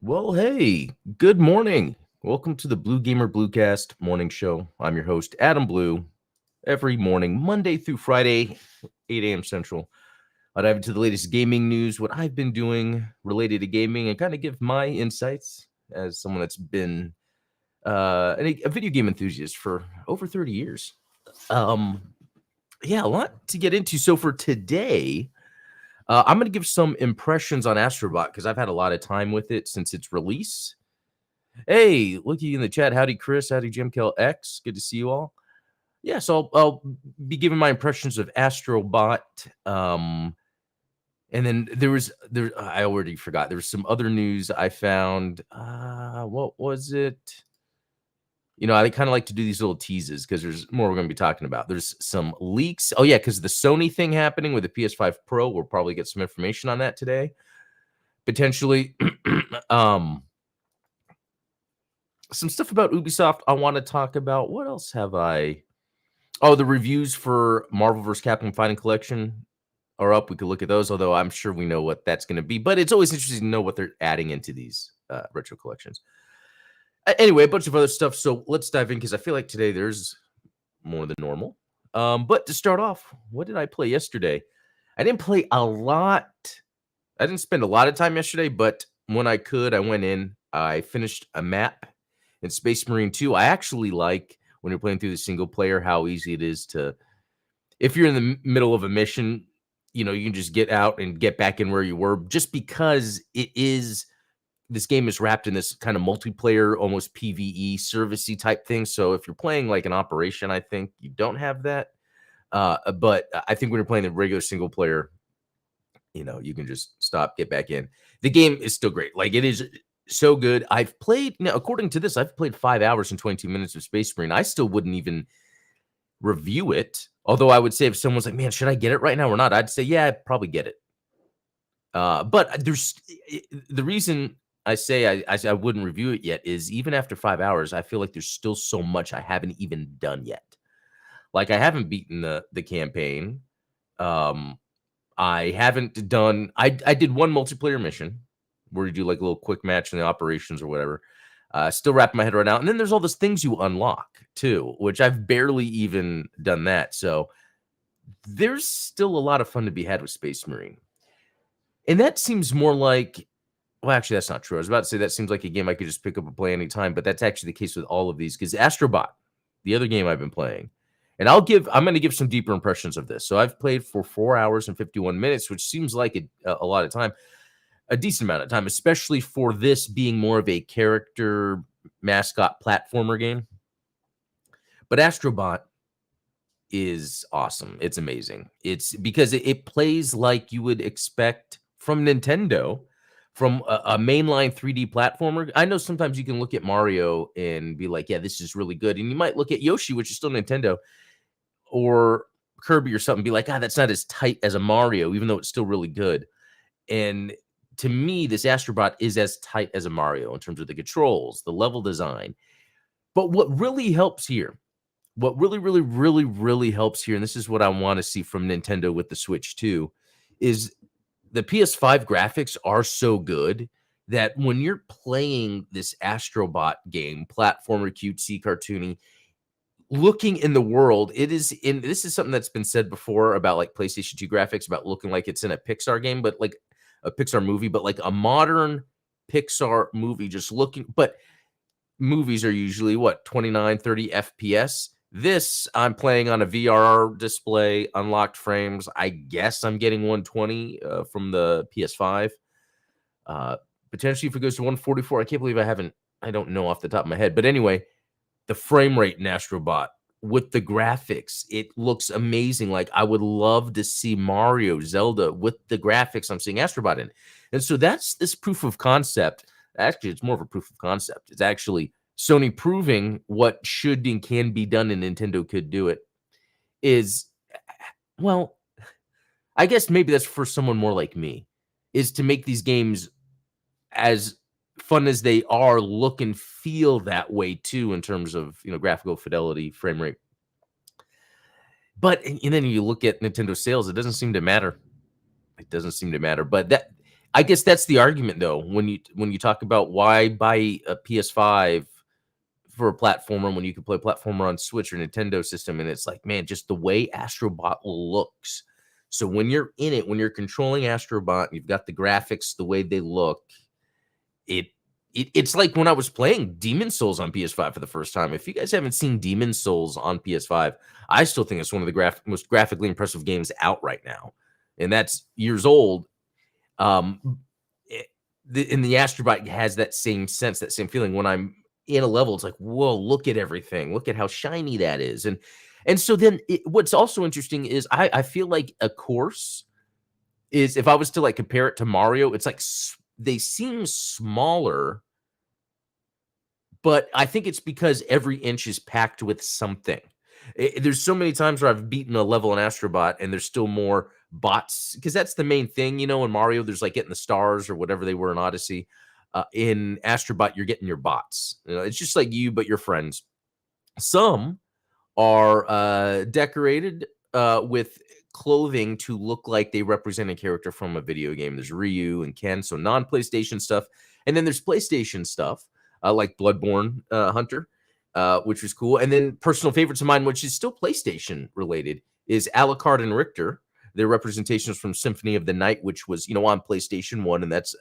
Well, hey, good morning. Welcome to the Blue Gamer Bluecast morning show. I'm your host, Adam Blue. Every morning, Monday through Friday, 8 a.m. Central, I dive into the latest gaming news, what I've been doing related to gaming, and kind of give my insights as someone that's been a video game enthusiast for over 30 years. Um, yeah, a lot to get into. So for today, I'm going to give some impressions on Astro Bot because I've had a lot of time with it since its release. Hey, looky in the chat. Howdy, Chris. Howdy, Jim Kell X. Good to see you all. Yeah, so I'll be giving my impressions of Astro Bot. And then I already forgot. There was some other news I found. What was it? I kind of like to do these little teases because there's more we're going to be talking about. There's some leaks. Oh, yeah, because the Sony thing happening with the PS5 Pro, we'll probably get some information on that today. Potentially. Some stuff about Ubisoft I want to talk about. What else have I? Oh, the reviews for Marvel vs. Capcom Fighting Collection are up. We could look at those, although I'm sure we know what that's going to be. But it's always interesting to know what they're adding into these retro collections. Anyway, a bunch of other stuff. So let's dive in because I feel like today there's more than normal. But to start off, what did I play yesterday? I didn't play a lot. I didn't spend a lot of time yesterday, but when I could, I went in. I finished a map in Space Marine 2. I actually like when you're playing through the single player how easy it is to, if you're in the middle of a mission, you can just get out and get back in where you were, just because this game is wrapped in this kind of multiplayer, almost PvE servicey type thing. So if you're playing like an operation, I think you don't have that. But I think when you're playing the regular single player, you can just stop, get back in. The game is still great. Like, it is so good. I've played, according to this, I've played 5 hours and 22 minutes of Space Marine. I still wouldn't even review it. Although I would say if someone's like, man, should I get it right now or not? I'd say, yeah, I'd probably get it. But the reason I say I wouldn't review it yet is even after 5 hours, I feel like there's still so much I haven't even done yet. Like, I haven't beaten the campaign. I haven't done. I did one multiplayer mission where you do like a little quick match in the operations or whatever. Still wrapping my head right now. And then there's all those things you unlock too, which I've barely even done that. So there's still a lot of fun to be had with Space Marine. And that seems more like, well, actually, that's not true. I was about to say that seems like a game I could just pick up and play anytime, but that's actually the case with all of these because Astro Bot, the other game I've been playing, and I'm going to give some deeper impressions of this. So I've played for 4 hours and 51 minutes, which seems like a lot of time, a decent amount of time, especially for this being more of a character mascot platformer game. But Astro Bot is awesome. It's amazing. It's because it plays like you would expect from Nintendo, from a mainline 3D platformer. I know sometimes you can look at Mario and be like, yeah, this is really good. And you might look at Yoshi, which is still Nintendo, or Kirby or something, be like, that's not as tight as a Mario, even though it's still really good. And to me, this Astro Bot is as tight as a Mario in terms of the controls, the level design. But what really helps here, what really, really, really, really helps here, and this is what I want to see from Nintendo with the Switch too, is the PS5 graphics are so good that when you're playing this Astro Bot game, platformer, cutesy, cartoony, looking in the world, this is something that's been said before about like PlayStation 2 graphics, about looking like it's in a Pixar game, but like a Pixar movie, but like a modern Pixar movie, just looking. But movies are usually what, 29, 30 FPS. This, I'm playing on a VRR display, unlocked frames. I guess I'm getting 120 from the PS5. Potentially if it goes to 144, I can't believe I don't know off the top of my head. But anyway, the frame rate in Astro Bot with the graphics, it looks amazing. Like, I would love to see Mario, Zelda with the graphics I'm seeing Astro Bot in. And so that's this proof of concept. Actually, it's more of a proof of concept. It's actually Sony proving what should and can be done, and Nintendo could do it. Well, I guess maybe that's for someone more like me, is to make these games as fun as they are, look and feel that way too, in terms of graphical fidelity, frame rate. But and then you look at Nintendo sales, it doesn't seem to matter. But I guess that's the argument though, when you talk about why buy a PS5 for a platformer when you can play a platformer on Switch or Nintendo system, and it's like, man, just the way Astro Bot looks. So when you're in it, when you're controlling Astro Bot, you've got the graphics, the way they look, it it's like when I was playing Demon Souls on PS5 for the first time. If you guys haven't seen Demon Souls on PS5, I still think it's one of the most graphically impressive games out right now, and that's years old. And the Astrobot has that same sense, that same feeling. When I'm in a level, it's like, whoa, look at everything. Look at how shiny that is. And so then what's also interesting is I feel like a course is, if I was to like compare it to Mario, it's like they seem smaller, but I think it's because every inch is packed with something. There's so many times where I've beaten a level in Astrobot and there's still more bots, because that's the main thing, in Mario, there's like getting the stars or whatever they were in Odyssey. In Astrobot, you're getting your bots. It's just like you, but your friends. Some are decorated with clothing to look like they represent a character from a video game. There's Ryu and Ken, so non-PlayStation stuff. And then there's PlayStation stuff, like Bloodborne Hunter, which was cool. And then personal favorites of mine, which is still PlayStation related, is Alucard and Richter. Their representations from Symphony of the Night, which was, on PlayStation 1. And that's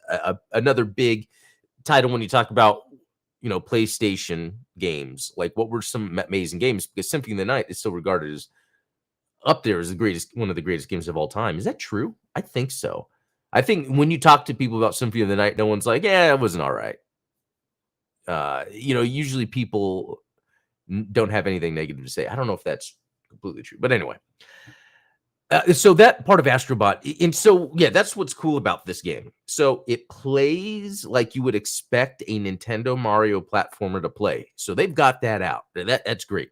another big title when you talk about, PlayStation games. Like, what were some amazing games? Because Symphony of the Night is still regarded as up there as one of the greatest games of all time. Is that true? I think so. I think when you talk to people about Symphony of the Night, no one's like, yeah, it wasn't all right. Usually people don't have anything negative to say. I don't know if that's completely true, but anyway. So that part of Astrobot, and so yeah, that's what's cool about this game. So it plays like you would expect a Nintendo Mario platformer to play. So they've got that out. That's great.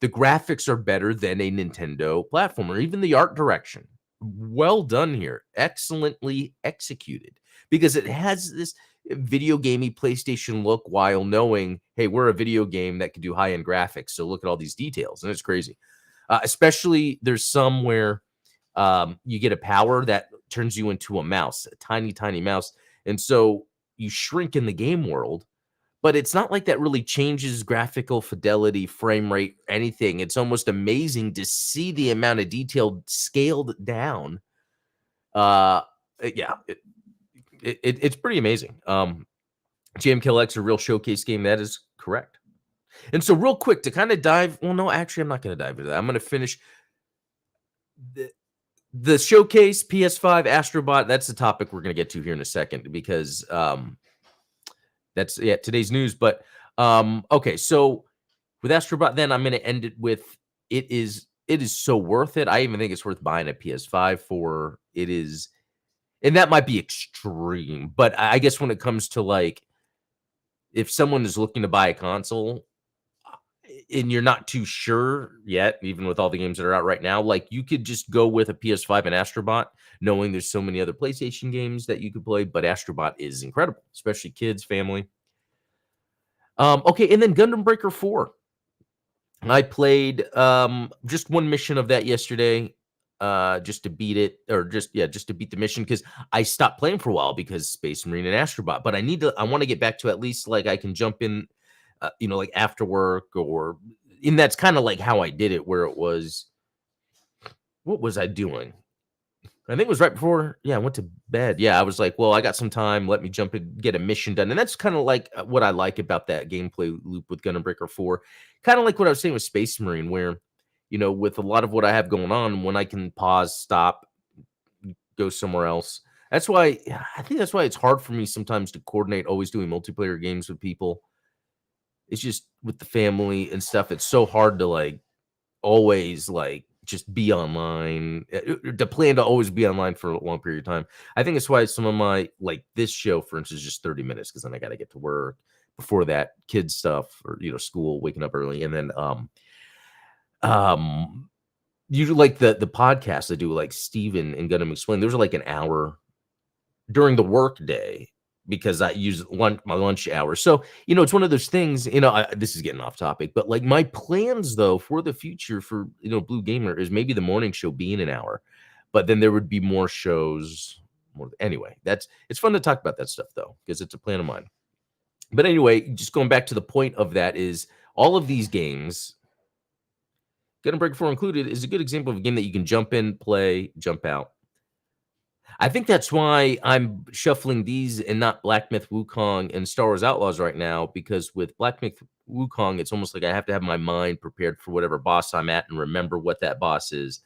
The graphics are better than a Nintendo platformer, even the art direction. Well done here. Excellently executed, because it has this video gamey PlayStation look while knowing, hey, we're a video game that can do high-end graphics. So look at all these details, and it's crazy. Especially there's some where you get a power that turns you into a mouse, a tiny, tiny mouse. And so you shrink in the game world, but it's not like that really changes graphical fidelity, frame rate, anything. It's almost amazing to see the amount of detail scaled down. Yeah, it's pretty amazing. JMKLX, a real showcase game. That is correct. And so real quick to kind of dive, well, no, actually, I'm not going to dive into that. I'm going to finish the showcase, PS5, Astrobot. That's the topic we're going to get to here in a second, because that's today's news. But okay, so with Astrobot, then I'm going to end it with, it is so worth it. I even think it's worth buying a PS5 for. It is, and that might be extreme, but I guess when it comes to like, if someone is looking to buy a console and you're not too sure yet, even with all the games that are out right now, like, you could just go with a PS5 and Astrobot, knowing there's so many other PlayStation games that you could play, but Astrobot is incredible, especially kids, family. Okay, and then Gundam Breaker 4. I played just one mission of that yesterday, just to beat it, or just to beat the mission, because I stopped playing for a while because Space Marine and Astrobot. But I want to get back to at least like I can jump in, like after work, and that's kind of like how I did it, where it was, what was I doing? I think it was right before, I went to bed. Yeah, I was like, well, I got some time. Let me jump and get a mission done. And that's kind of like what I like about that gameplay loop with Gundam Breaker 4. Kind of like what I was saying with Space Marine, where, with a lot of what I have going on, when I can pause, stop, go somewhere else. I think that's why it's hard for me sometimes to coordinate always doing multiplayer games with people. It's just with the family and stuff. It's so hard to like always like just be online, to plan to always be online for a long period of time. I think it's why some of my, like this show, for instance, is just 30 minutes, because then I got to get to work. Before that, kids stuff, or school, waking up early, and then usually like the podcasts I do, like Steven and Gundam Explain, those are like an hour during the work day, because I use my lunch hour. So, it's one of those things, this is getting off topic, but like my plans though for the future for, Blue Gamer is maybe the morning show being an hour, but then there would be more shows Anyway, it's fun to talk about that stuff though, because it's a plan of mine. But anyway, just going back to the point of that is all of these games, Get 'em Break 4 included, is a good example of a game that you can jump in, play, jump out. I think that's why I'm shuffling these and not Black Myth Wukong and Star Wars Outlaws right now, because with Black Myth Wukong, it's almost like I have to have my mind prepared for whatever boss I'm at and remember what that boss is.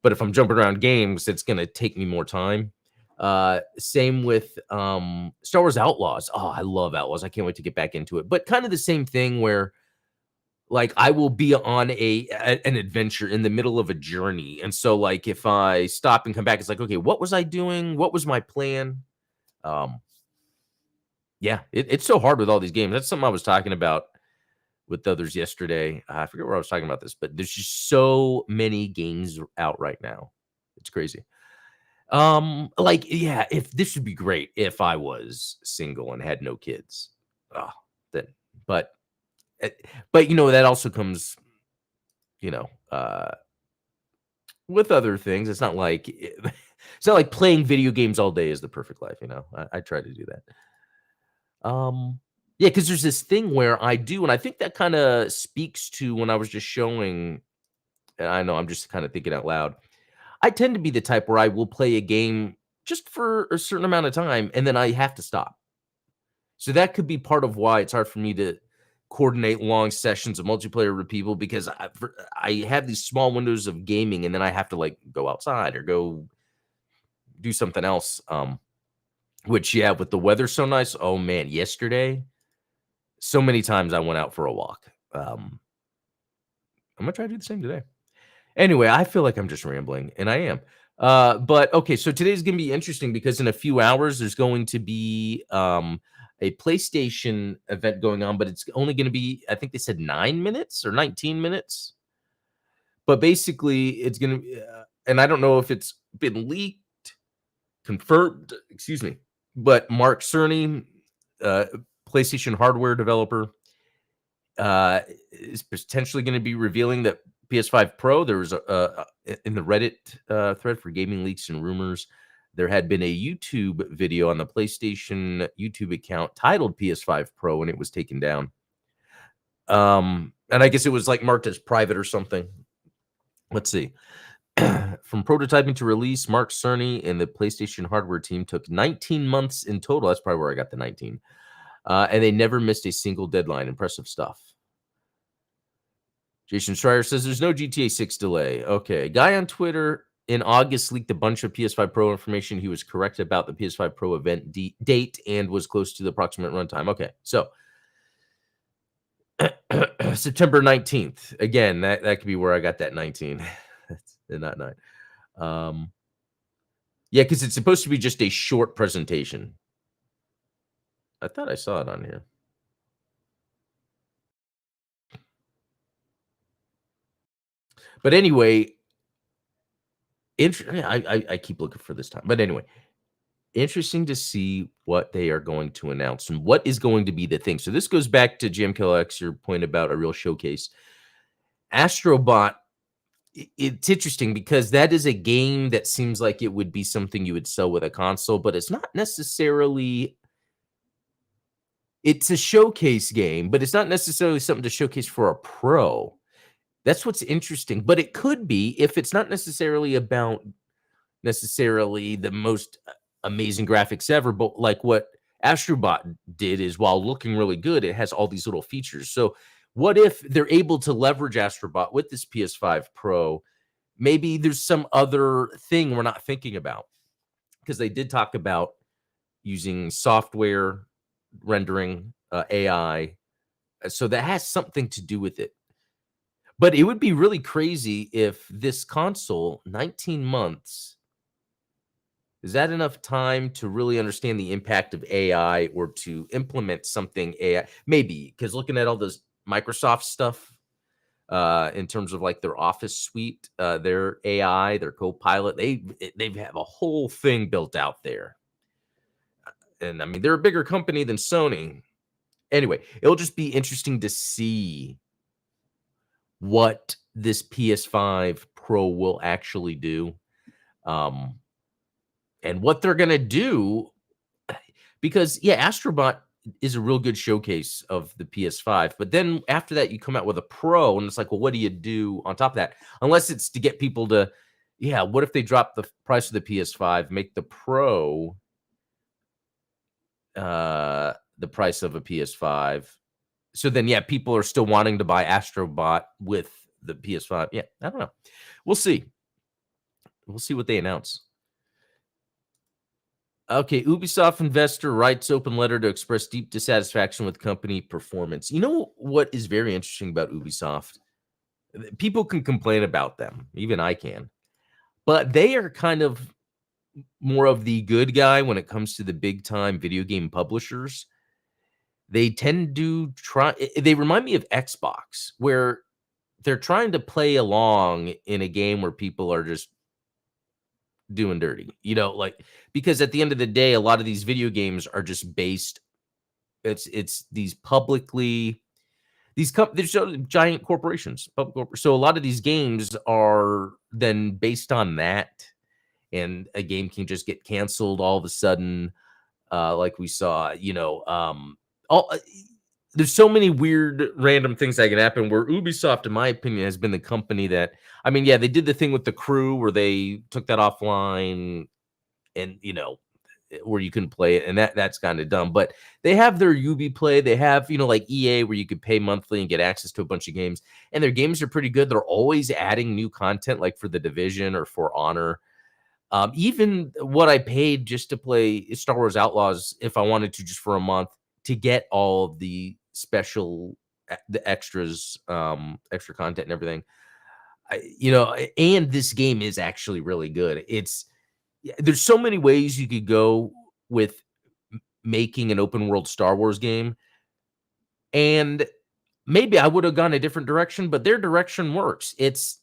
But if I'm jumping around games, it's going to take me more time. Same with Star Wars Outlaws. Oh, I love Outlaws. I can't wait to get back into it. But kind of the same thing where like I will be on an adventure in the middle of a journey. And so like if I stop and come back, it's like, okay, what was I doing? What was my plan? Um, yeah, it's so hard with all these games. That's something I was talking about with others yesterday. I forget where I was talking about this, but there's just so many games out right now. It's crazy. Like, yeah, if this would be great if I was single and had no kids. Oh, then, but, eh, but that also comes, you know, with other things. It's not like it's not like playing video games all day is the perfect life. I try to do that. Yeah, because there's this thing where I do, and I think that kind of speaks to when I was just showing. And I know I'm just kind of thinking out loud. I tend to be the type where I will play a game just for a certain amount of time, and then I have to stop. So that could be part of why it's hard for me to coordinate long sessions of multiplayer with people, because I have these small windows of gaming, and then I have to like go outside or go do something else. Which, yeah, with the weather so nice. Oh man, yesterday, so many times I went out for a walk. I'm gonna try to do the same today. Anyway, I feel like I'm just rambling, and I am. But okay, so today's gonna be interesting because in a few hours there's going to be a PlayStation event going on, but it's only gonna be, I think they said 9 minutes or 19 minutes. But basically, it's gonna be, and I don't know if it's been leaked, confirmed, excuse me, but Mark Cerny, uh, PlayStation hardware developer, is potentially going to be revealing that PS5 Pro. There was in the Reddit thread for gaming leaks and rumors, there had been a YouTube video on the PlayStation YouTube account titled PS5 Pro, and it was taken down. And I guess it was like marked as private or something. Let's see. From prototyping to release, Mark Cerny and the PlayStation hardware team took 19 months in total. That's probably where I got the 19. And they never missed a single deadline. Impressive stuff. Jason Schreier says there's no GTA 6 delay. Okay. Guy on Twitter in August leaked a bunch of PS5 Pro information. He was correct about the PS5 Pro event date and was close to the approximate runtime. Okay. So September 19th. Again, that could be where I got that 19. Not 9. Yeah, because it's supposed to be just a short presentation. I thought I saw it on here. But anyway, I keep looking for this time. But anyway, interesting to see what they are going to announce and what is going to be the thing. So this goes back to JMKLX, your point about a real showcase. Astro Bot, it's interesting because that is a game that seems like it would be something you would sell with a console, but it's not necessarily. It's a showcase game, but it's not necessarily something to showcase for a pro. That's what's interesting, but it could be if it's not necessarily about necessarily the most amazing graphics ever, but like what Astrobot did is while looking really good, it has all these little features. So what if they're able to leverage Astrobot with this PS5 Pro? Maybe there's some other thing we're not thinking about, because they did talk about using software rendering, AI. So that has something to do with it. But it would be really crazy if this console, 19 months, is that enough time to really understand the impact of AI or to implement something AI? Maybe, because looking at all this Microsoft stuff in terms of like their Office suite, their AI, their Copilot, they have a whole thing built out there. And I mean, they're a bigger company than Sony. Anyway, it'll just be interesting to see what this PS5 Pro will actually do. And what they're gonna do, because yeah, Astro Bot is a real good showcase of the PS5, but then after that, you come out with a Pro, and it's like, well, what do you do on top of that? Unless it's to get people to, yeah, what if they drop the price of the PS5, make the Pro the price of a PS5? So then, yeah, people are still wanting to buy Astro Bot with the PS5. Yeah, I don't know. We'll see. We'll see what they announce. Okay, Ubisoft investor writes open letter to express deep dissatisfaction with company performance. You know what is very interesting about Ubisoft? People can complain about them, even I can, but they are kind of more of the good guy when it comes to the big time video game publishers. They tend to try, they remind me of Xbox, where they're trying to play along in a game where people are just doing dirty, like, because at the end of the day, a lot of these video games are just based, it's these publicly, there's giant corporations, so a lot of these games are then based on that, and a game can just get canceled all of a sudden, like we saw, all there's so many weird random things that can happen, where Ubisoft, in my opinion, has been the company that, I mean, yeah, they did the thing with The Crew where they took that offline, and where you couldn't play it, and that's kind of dumb. But they have their Ubi Play, they have, like EA, where you could pay monthly and get access to a bunch of games, and their games are pretty good. They're always adding new content, like for The Division or For Honor. Even what I paid just to play Star Wars Outlaws, if I wanted to, just for a month, to get all of the special, the extras, extra content and everything. And this game is actually really good. There's so many ways you could go with making an open world Star Wars game, and maybe I would have gone a different direction, but their direction works. It's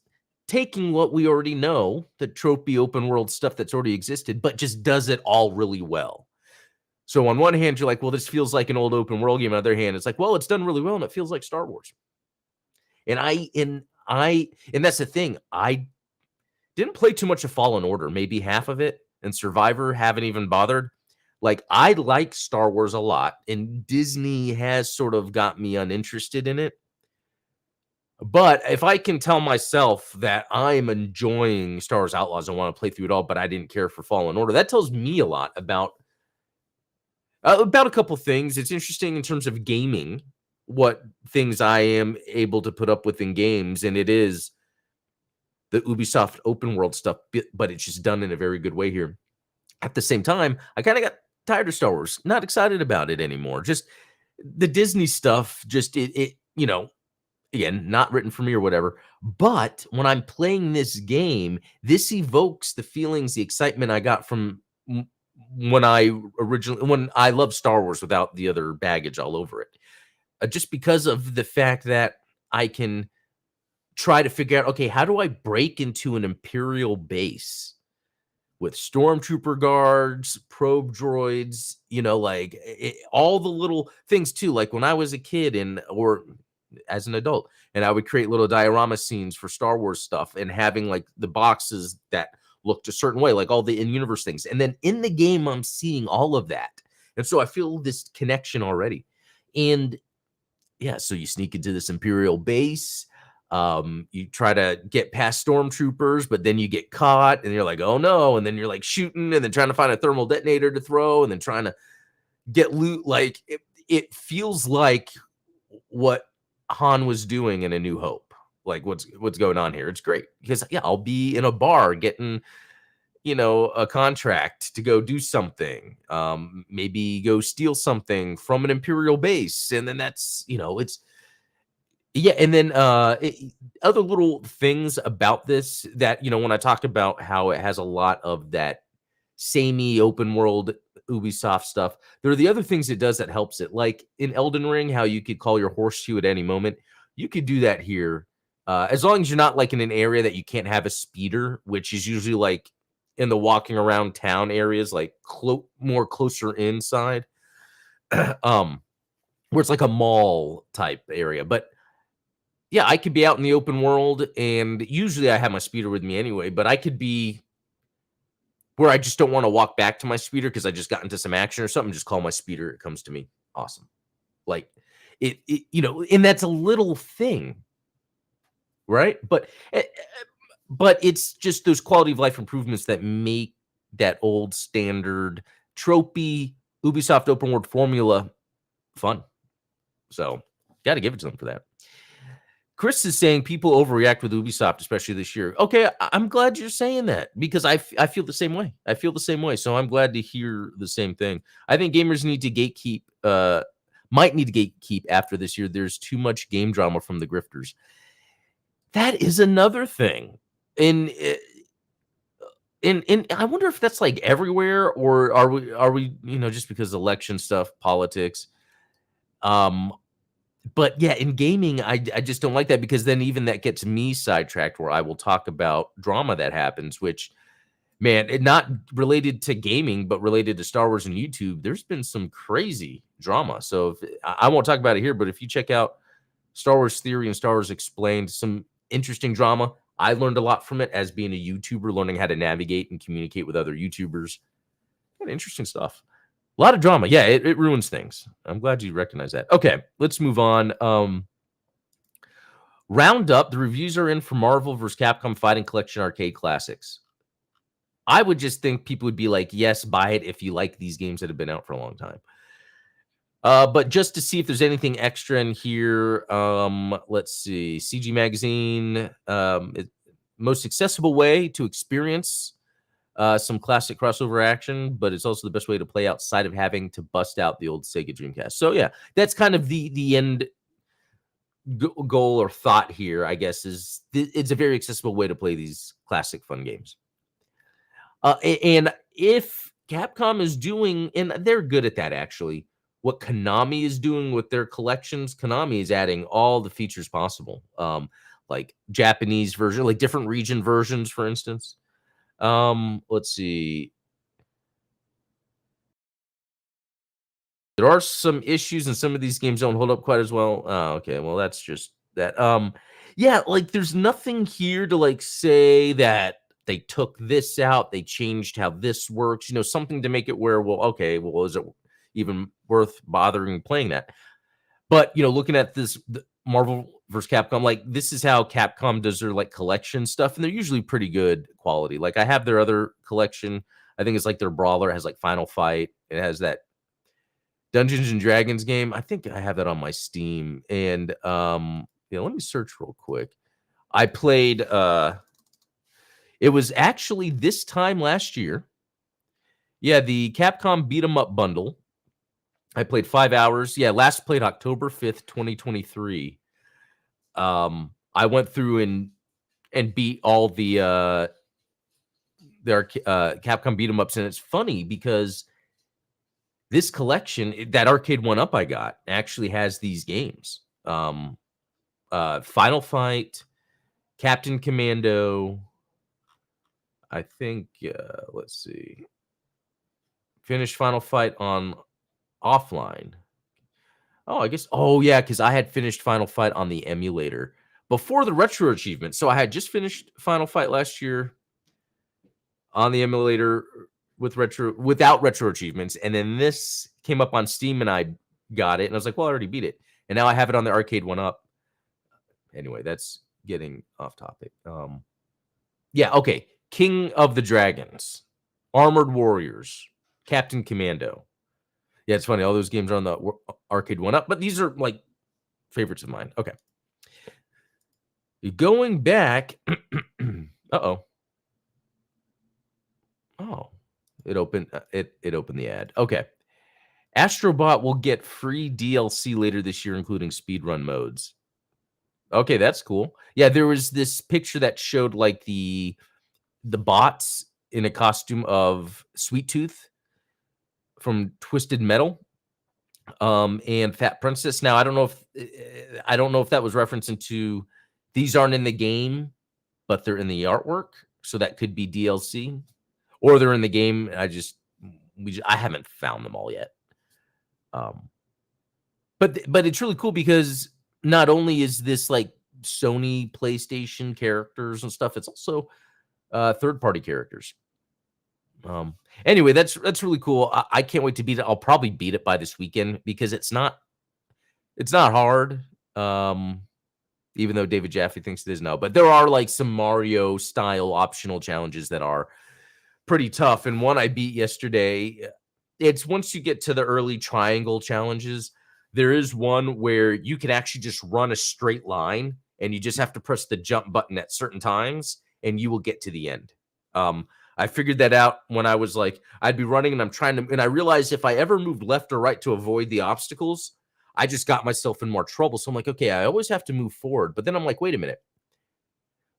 taking what we already know, the tropey open world stuff that's already existed, but just does it all really well. So on one hand, you're like, well, this feels like an old open world game. On the other hand, it's like, well, it's done really well and it feels like Star Wars. And that's the thing. I didn't play too much of Fallen Order, maybe half of it, and Survivor, haven't even bothered. Like, I like Star Wars a lot, and Disney has sort of got me uninterested in it. But if I can tell myself that I'm enjoying Star Wars Outlaws and want to play through it all, but I didn't care for Fallen Order, that tells me a lot about a couple things. It's interesting in terms of gaming, what things I am able to put up with in games, and it is the Ubisoft open world stuff, but it's just done in a very good way here. At the same time, I kind of got tired of Star Wars, not excited about it anymore. Just the Disney stuff, just again, not written for me or whatever. But when I'm playing this game, this evokes the feelings, the excitement I got from when I loved Star Wars without the other baggage all over it. Just because of the fact that I can try to figure out, okay, how do I break into an Imperial base with stormtrooper guards, probe droids, all the little things too. Like when I was a kid or as an adult, and I would create little diorama scenes for Star Wars stuff, and having like the boxes that looked a certain way, like all the in-universe things. And then in the game, I'm seeing all of that. And so I feel this connection already. And yeah, so you sneak into this Imperial base. You try to get past stormtroopers, but then you get caught and you're like, oh no. And then you're like shooting and then trying to find a thermal detonator to throw and then trying to get loot. Like it feels like what Han was doing in A New Hope. Like what's going on here. It's great because yeah, I'll be in a bar getting, a contract to go do something, maybe go steal something from an Imperial base. And then that's, it's, yeah. And then other little things about this that, when I talked about how it has a lot of that samey open world Ubisoft stuff, there are the other things it does that helps it. Like in Elden Ring, how you could call your horseshoe at any moment. You could do that here. As long as you're not like in an area that you can't have a speeder, which is usually like in the walking around town areas, like more closer inside, where it's like a mall type area. But yeah, I could be out in the open world, and usually I have my speeder with me anyway, but I could be where I just don't want to walk back to my speeder because I just got into some action or something. Just call my speeder. It comes to me. Awesome. Like and that's a little thing, right? But it's just those quality of life improvements that make that old standard tropey Ubisoft open world formula fun. So got to give it to them for that. Chris is saying people overreact with Ubisoft, especially this year. Okay, I'm glad you're saying that because I feel the same way. I feel the same way. So I'm glad to hear the same thing. I think gamers need to gatekeep, might need to gatekeep after this year. There's too much game drama from the grifters. That is another thing. And I wonder if that's like everywhere, or are we just because election stuff, politics. But yeah, in gaming, I just don't like that because then even that gets me sidetracked where I will talk about drama that happens, which, man, not related to gaming, but related to Star Wars and YouTube. There's been some crazy drama. So I won't talk about it here, but if you check out Star Wars Theory and Star Wars Explained, some interesting drama. I learned a lot from it as being a YouTuber, learning how to navigate and communicate with other YouTubers. Kind of interesting stuff. A lot of drama. Yeah, it ruins things. I'm glad you recognize that. Okay, let's move on. Roundup. The reviews are in for Marvel vs. Capcom Fighting Collection Arcade Classics. I would just think people would be like, yes, buy it if you like these games that have been out for a long time. But just to see if there's anything extra in here, let's see. CG Magazine, most accessible way to experience some classic crossover action, but it's also the best way to play outside of having to bust out the old Sega Dreamcast. So yeah, that's kind of the end goal or thought here, I guess, is it's a very accessible way to play these classic fun games. And if Capcom is doing, and they're good at that actually, what Konami is doing with their collections, Konami is adding all the features possible, like Japanese version, like different region versions, for instance. Let's see. There are some issues, and some of these games don't hold up quite as well. Oh, okay. Well, that's just that. Yeah, like there's nothing here to like say that they took this out, they changed how this works, something to make it where, well, okay, well, is it even worth bothering playing that? But looking at this Marvel versus Capcom, like this is how Capcom does their like collection stuff, and they're usually pretty good quality. Like I have their other collection. I think it's like their Brawler. It has like Final Fight. It has that Dungeons and Dragons game. I think I have that on my Steam. And let me search real quick. I played it was actually this time last year. Yeah, the Capcom Beat 'em Up bundle. I played 5 hours. Yeah, last played October 5th, 2023. I went through and beat all the Capcom Beat 'em Ups, and it's funny because this collection, that arcade one up I got, actually has these games. Final Fight, Captain Commando. I think let's see. Finished Final Fight on offline. Oh, I guess. Oh, yeah, because I had finished Final Fight on the emulator before the retro achievement. So I had just finished Final Fight last year on the emulator without retro achievements, and then this came up on Steam, and I got it, and I was like, well, I already beat it, and now I have it on the arcade one up. Anyway, that's getting off topic. Yeah, okay. King of the Dragons, Armored Warriors, Captain Commando. Yeah, it's funny. All those games are on the arcade one up, but these are like favorites of mine. Okay. Going back. Uh-oh. Oh, it opened it opened the ad. Okay. Astro Bot will get free DLC later this year, including speedrun modes. Okay, that's cool. Yeah, there was this picture that showed like the bots in a costume of Sweet Tooth from Twisted Metal, and Fat Princess. Now I don't know if that was referencing to these aren't in the game, but they're in the artwork, so that could be DLC, or they're in the game. I haven't found them all yet. But it's really cool because not only is this like Sony PlayStation characters and stuff, it's also third-party characters. Um, anyway, that's really cool. I can't wait to beat it. I'll probably beat it by this weekend because it's not hard. Um, even though David Jaffe thinks it is now, but there are like some Mario style optional challenges that are pretty tough. And one I beat yesterday, it's once you get to the early triangle challenges, there is one where you can actually just run a straight line and you just have to press the jump button at certain times and you will get to the end. I figured that out when I was like, I'd be running and and I realized if I ever moved left or right to avoid the obstacles, I just got myself in more trouble. So I'm like, okay, I always have to move forward. But then I'm like, wait a minute.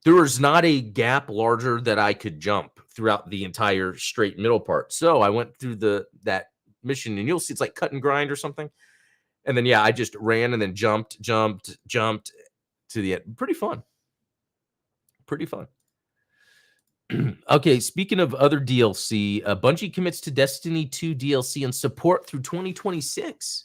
There is not a gap larger that I could jump throughout the entire straight middle part. So I went through that mission, and you'll see it's like cut and grind or something. And then yeah, I just ran and then jumped to the end. Pretty fun. Pretty fun. Okay, speaking of other DLC, Bungie commits to Destiny 2 DLC and support through 2026.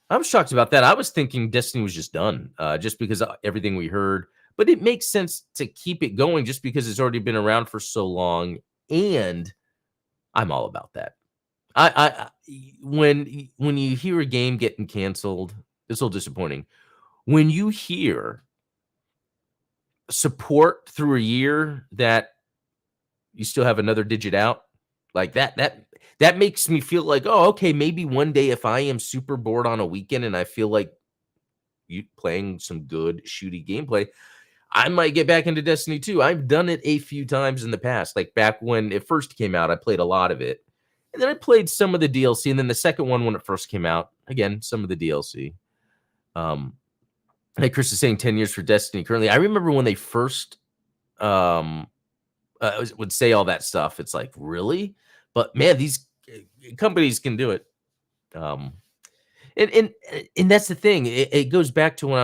I'm shocked about that. I was thinking Destiny was just done, just because of everything we heard. But it makes sense to keep it going just because it's already been around for so long, and I'm all about that. When you hear a game getting canceled, it's a little disappointing. When you hear support through a year that you still have another digit out, like that makes me feel like, oh, okay, maybe one day if I am super bored on a weekend and I feel like you playing some good shooty gameplay, I might get back into Destiny 2. I've done it a few times in the past. Like back when it first came out, I played a lot of it. And then I played some of the DLC. And then the second one, when it first came out, again, some of the DLC. Like Chris is saying 10 years for Destiny currently. I remember when they first would say all that stuff. It's like, really? But man, these companies can do it. And that's the thing. It goes back to when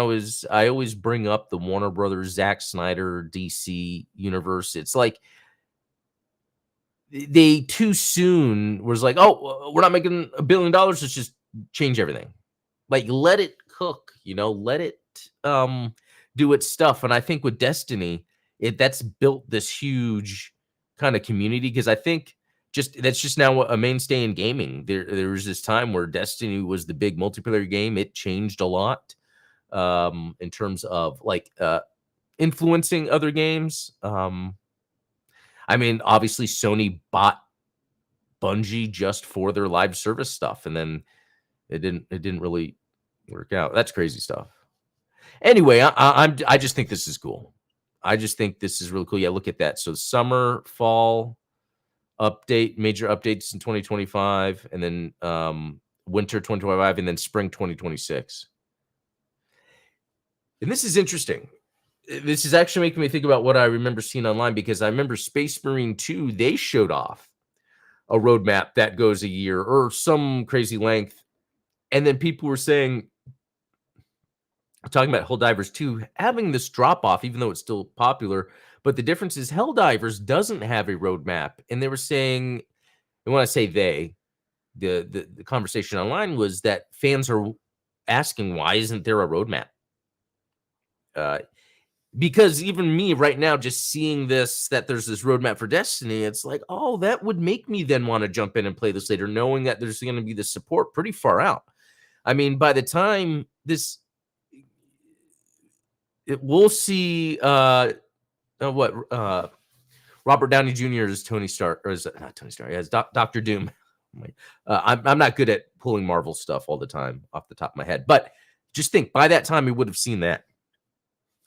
I always bring up the Warner Brothers, Zack Snyder, DC universe. It's like they too soon was like, oh, we're not making $1 billion. Let's just change everything. Like, let it cook, let it do its stuff. And I think with Destiny, that's built this huge kind of community because I think that's just now a mainstay in gaming. There was this time where Destiny was the big multiplayer game. It changed a lot in terms of like influencing other games. I mean, obviously Sony bought Bungie just for their live service stuff, and then it didn't really work out. That's crazy stuff. Anyway, I just think this is cool. I just think this is really cool. Yeah, look at that. So summer, fall update, major updates in 2025, and then winter 2025, and then spring 2026. And this is interesting. This is actually making me think about what I remember seeing online, because I remember Space Marine 2, they showed off a roadmap that goes a year or some crazy length. And then people were saying, talking about Helldivers 2 having this drop off, even though it's still popular. But the difference is Helldivers doesn't have a roadmap. And they were saying, and when I say they, the conversation online was that fans are asking, why isn't there a roadmap? Because even me right now, just seeing that there's this roadmap for Destiny, it's like, oh, that would make me then want to jump in and play this later, knowing that there's going to be the support pretty far out. I mean, by the time we'll see Robert Downey Jr. is Tony Stark, or is it not Tony Stark? Yeah, it's Dr. Doom. I'm not good at pulling Marvel stuff all the time off the top of my head, but just think by that time we would have seen that.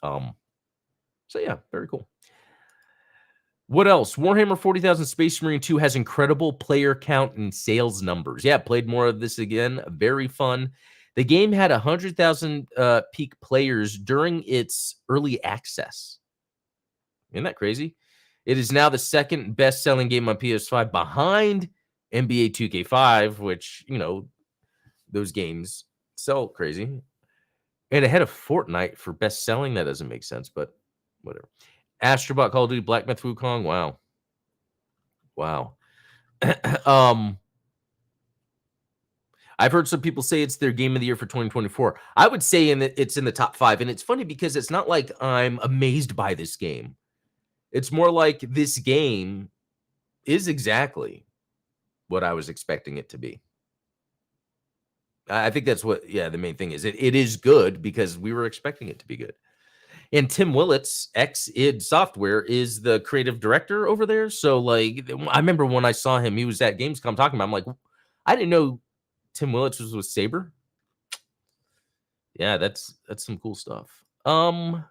So yeah, very cool. What else? Warhammer 40,000 Space Marine 2 has incredible player count and sales numbers. Yeah, played more of this again. Very fun. The game had 100,000 peak players during its early access. Isn't that crazy? It is now the second best-selling game on PS5 behind NBA 2K5, which, those games sell crazy. And ahead of Fortnite for best-selling. That doesn't make sense, but whatever. Astro Bot, Call of Duty, Black Myth Wukong. Wow. I've heard some people say it's their game of the year for 2024. I would say it's in the top 5. And it's funny because it's not like I'm amazed by this game. It's more like this game is exactly what I was expecting it to be. I think that's what, the main thing is. It is good because we were expecting it to be good. And Tim Willits, ex-id Software, is the creative director over there. So, like, I remember when I saw him, he was at Gamescom talking about. I'm like, I didn't know Tim Willits was with Saber. Yeah, that's some cool stuff. All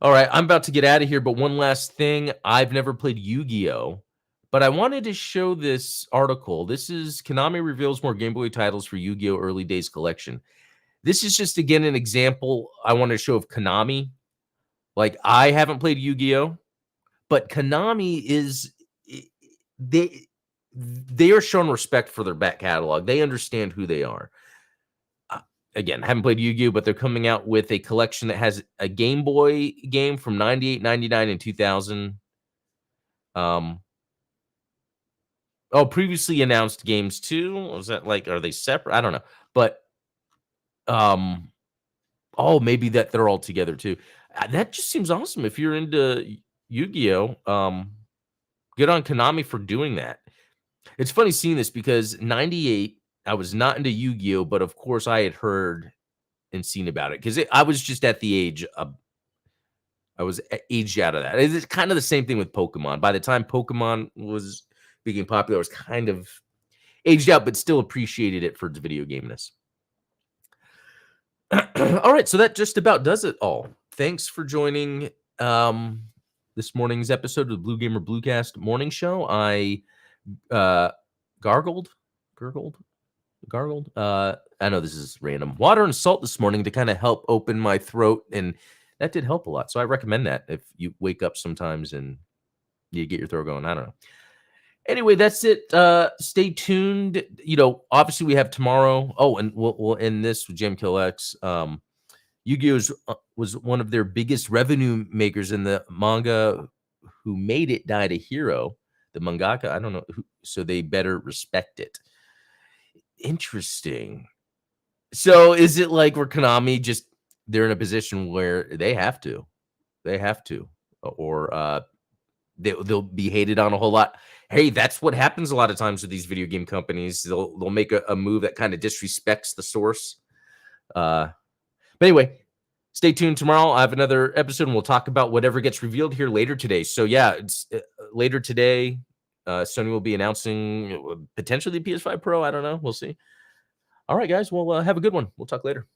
right, I'm about to get out of here, but one last thing. I've never played Yu-Gi-Oh, but I wanted to show this article. This is Konami reveals more Game Boy titles for Yu-Gi-Oh Early Days Collection. This is just, again, an example I want to show of Konami. Like, I haven't played Yu-Gi-Oh, but Konami is, they are showing respect for their back catalog. They understand who they are. Again, haven't played Yu-Gi-Oh, but they're coming out with a collection that has a Game Boy game from 98, 99, and 2000. Previously announced games too. Was that like, are they separate? I don't know. But maybe that they're all together too. That just seems awesome. If you're into Yu-Gi-Oh, good on Konami for doing that. It's funny seeing this because 98, I was not into Yu-Gi-Oh, but of course I had heard and seen about it because I was just at the age of, I was aged out of that. It's kind of the same thing with Pokemon. By the time Pokemon was becoming popular, I was kind of aged out, but still appreciated it for its video gameness. All right, so that just about does it all. Thanks for joining this morning's episode of the Blue Gamer Bluecast morning show. I gargled. I know this is random. Water and salt this morning to kind of help open my throat, and that did help a lot. So I recommend that if you wake up sometimes and you get your throat going. I don't know. Anyway, that's it. Stay tuned. Obviously we have tomorrow. Oh, and we'll end this with Gem Kill X. Yu-Gi-Oh was one of their biggest revenue makers in the manga. Who made it died a hero. The mangaka, I don't know who, so they better respect it. Interesting. So is it like where Konami just, they're in a position where they have to, or they'll be hated on a whole lot. Hey, that's what happens a lot of times with these video game companies. They'll make a move that kind of disrespects the source. But anyway, stay tuned tomorrow. I have another episode and we'll talk about whatever gets revealed here later today. So yeah, it's later today. Sony will be announcing potentially the PS5 Pro. I don't know. We'll see. All right, guys. Well, have a good one. We'll talk later.